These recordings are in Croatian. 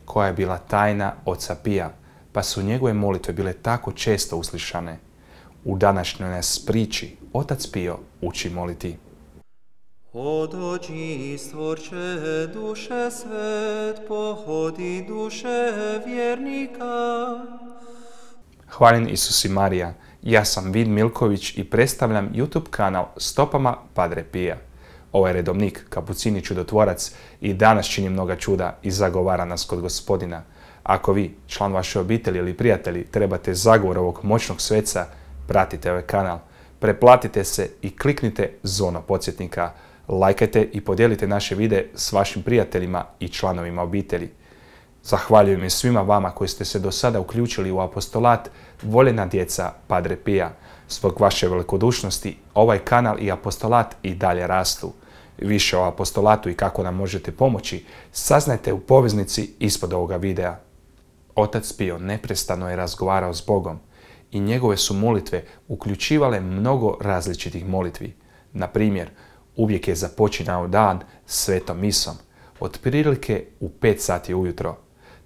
koja je bila tajna oca Pija, pa su njegove molitve bile tako često uslišane. U današnjoj nas priči otac Pio uči moliti. O dođi, stvorče duše svet, pohodi duše vjernika. Hvaljen Isus i Marija, ja sam Vid Milković i predstavljam YouTube kanal Stopama Padre Pija. Ovo je redovnik, kapucini čudotvorac i danas čini mnoga čuda i zagovara nas kod Gospodina. Ako vi, član vaše obitelji ili prijatelji, trebate zagovor ovog moćnog sveca, pratite ovaj kanal, preplatite se i kliknite zvono podsjetnika, lajkajte i podijelite naše videe s vašim prijateljima i članovima obitelji. Zahvaljujem i svima vama koji ste se do sada uključili u apostolat Voljena djeca Padre Pija. Zbog vaše velikodušnosti ovaj kanal i apostolat i dalje rastu. Više o apostolatu i kako nam možete pomoći saznajte u poveznici ispod ovoga videa. Otac Pio neprestano je razgovarao s Bogom i njegove su molitve uključivale mnogo različitih molitvi. Na primjer, uvijek je započinao dan svetom misom, otprilike u 5 sati ujutro.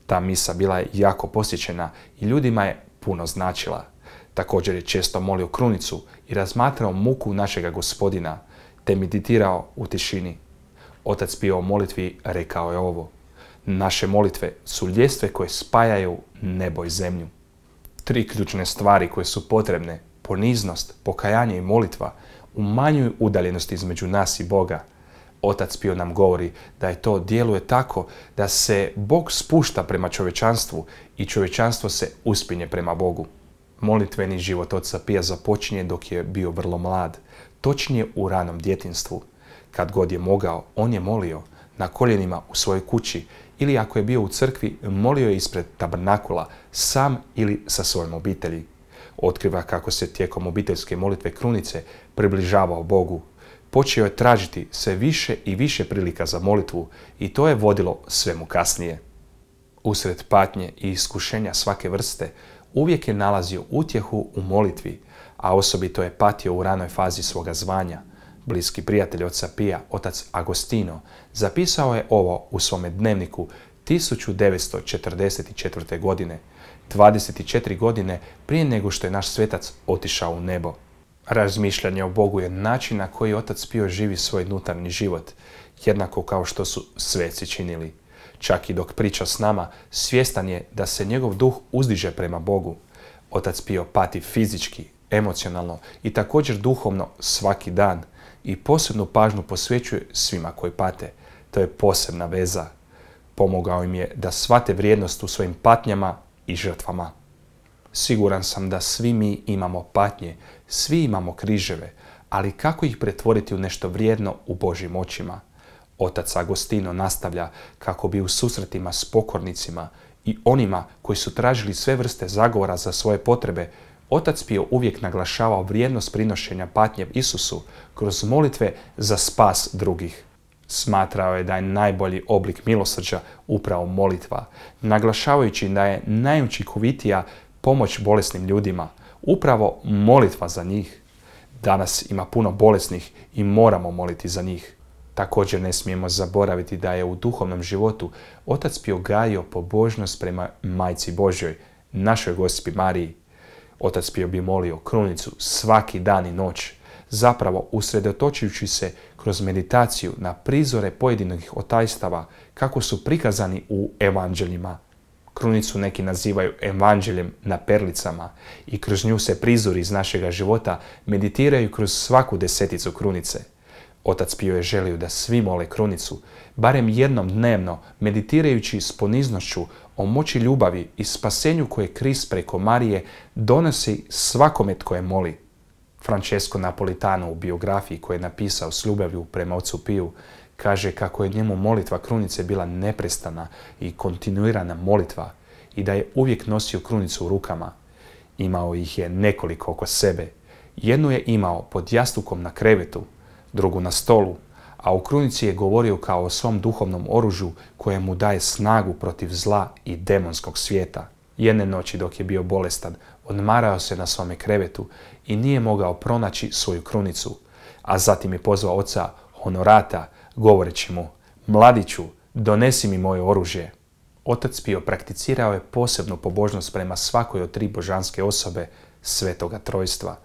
Ta misa bila je jako posjećena i ljudima je puno značila. Također je često molio krunicu i razmatrao muku našega Gospodina, te meditirao u tišini. Otac Pio u molitvi rekao je ovo: naše molitve su ljestve koje spajaju nebo i zemlju. 3 ključne stvari koje su potrebne, poniznost, pokajanje i molitva, umanjuju udaljenost između nas i Boga. Otac Pio nam govori da je to djeluje tako da se Bog spušta prema čovječanstvu i čovječanstvo se uspinje prema Bogu. Molitveni život oca Pija započinje dok je bio vrlo mlad, točnije u ranom djetinjstvu. Kad god je mogao, on je molio na koljenima u svojoj kući ili ako je bio u crkvi, molio je ispred tabernakula, sam ili sa svojom obitelji. Otkriva kako se tijekom obiteljske molitve krunice približavao Bogu. Počeo je tražiti sve više i više prilika za molitvu i to je vodilo svemu kasnije. Usred patnje i iskušenja svake vrste uvijek je nalazio utjehu u molitvi, a osobito je patio u ranoj fazi svoga zvanja. Bliski prijatelj oca Pija, otac Agostino, zapisao je ovo u svome dnevniku 1944. godine, 24 godine prije nego što je naš svetac otišao u nebo. Razmišljanje o Bogu je način na koji otac Pio živi svoj unutarnji život, jednako kao što su sveci činili. Čak i dok priča s nama, svjestan je da se njegov duh uzdiže prema Bogu. Otac Pio pati fizički, emocionalno i također duhovno svaki dan i posebnu pažnju posvećuje svima koji pate. To je posebna veza. Pomogao im je da shvate vrijednost u svojim patnjama i žrtvama. Siguran sam da svi mi imamo patnje, svi imamo križeve, ali kako ih pretvoriti u nešto vrijedno u Božjim očima? Otac Agostino nastavlja kako bi u susretima s pokornicima i onima koji su tražili sve vrste zagovora za svoje potrebe, otac Pio uvijek naglašavao vrijednost prinošenja patnje Isusu kroz molitve za spas drugih. Smatrao je da je najbolji oblik milosrđa upravo molitva, naglašavajući da je najučinkovitija pomoć bolesnim ljudima, upravo molitva za njih. Danas ima puno bolesnih i moramo moliti za njih. Također ne smijemo zaboraviti da je u duhovnom životu otac Pio gajio pobožnost prema Majci Božjoj, našoj Gospi Mariji. Otac Pio bi molio krunicu svaki dan i noć, zapravo usredotočujući se kroz meditaciju na prizore pojedinih otajstava kako su prikazani u evanđeljima. Krunicu neki nazivaju evanđeljem na perlicama i kroz nju se prizori iz našega života meditiraju kroz svaku deseticu krunice. Otac Pio je želio da svi mole krunicu, barem jednom dnevno, meditirajući s poniznošću o moći ljubavi i spasenju koje Krist preko Marije donosi svakome tko je moli. Francesco Napolitano u biografiji koju je napisao s ljubavlju prema ocu Piju kaže kako je njemu molitva krunice bila neprestana i kontinuirana molitva i da je uvijek nosio krunicu u rukama. Imao ih je nekoliko oko sebe. Jednu je imao pod jastukom na krevetu, drugu na stolu, a u krunici je govorio kao o svom duhovnom oružju koje mu daje snagu protiv zla i demonskog svijeta. Jedne noći dok je bio bolestan, odmarao se na svome krevetu i nije mogao pronaći svoju krunicu, a zatim je pozvao oca Honorata govoreći mu: mladiću, donesi mi moje oružje. Otac Pio prakticirao je posebnu pobožnost prema svakoj od 3 božanske osobe Svetoga Trojstva.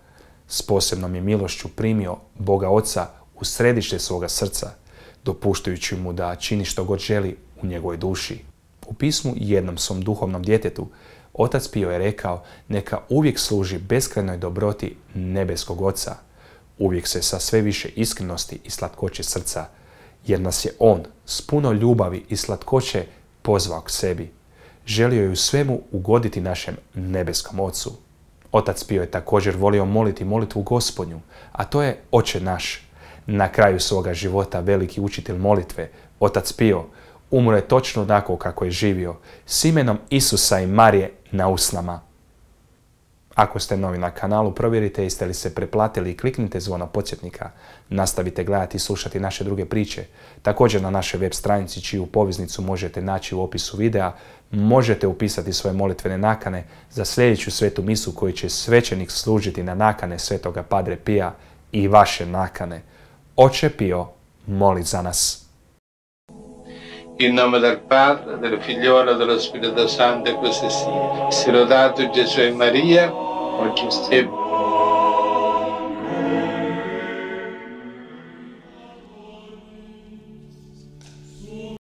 S posebnom je milošću primio Boga Oca u središte svoga srca, dopuštajući mu da čini što god želi u njegovoj duši. U pismu jednom svom duhovnom djetetu, Otac Pio je rekao: neka uvijek služi beskrajnoj dobroti nebeskog Oca, uvijek se sa sve više iskrenosti i slatkoće srca, jer nas je On s puno ljubavi i slatkoće pozvao k sebi. Želio je u svemu ugoditi našem nebeskom Ocu. Otac Pio je također volio moliti molitvu Gospodnju, a to je Oče naš. Na kraju svoga života veliki učitelj molitve, Otac Pio, umro je točno onako kako je živio, s imenom Isusa i Marije na usnama. Ako ste novi na kanalu, provjerite jeste li se pretplatili i kliknite zvono podsjetnika. Nastavite gledati i slušati naše druge priče. Također na našoj web stranici, čiju poveznicu možete naći u opisu videa, možete upisati svoje molitvene nakane za sljedeću svetu misu koju će svećenik služiti na nakane Svetoga Padre Pija i vaše nakane. Oče Pio, moli za nas. In nome del Padre, del Figliolo e dello Spirito Santo, così sia. Sia lodato Gesù e Maria, oggi e sempre.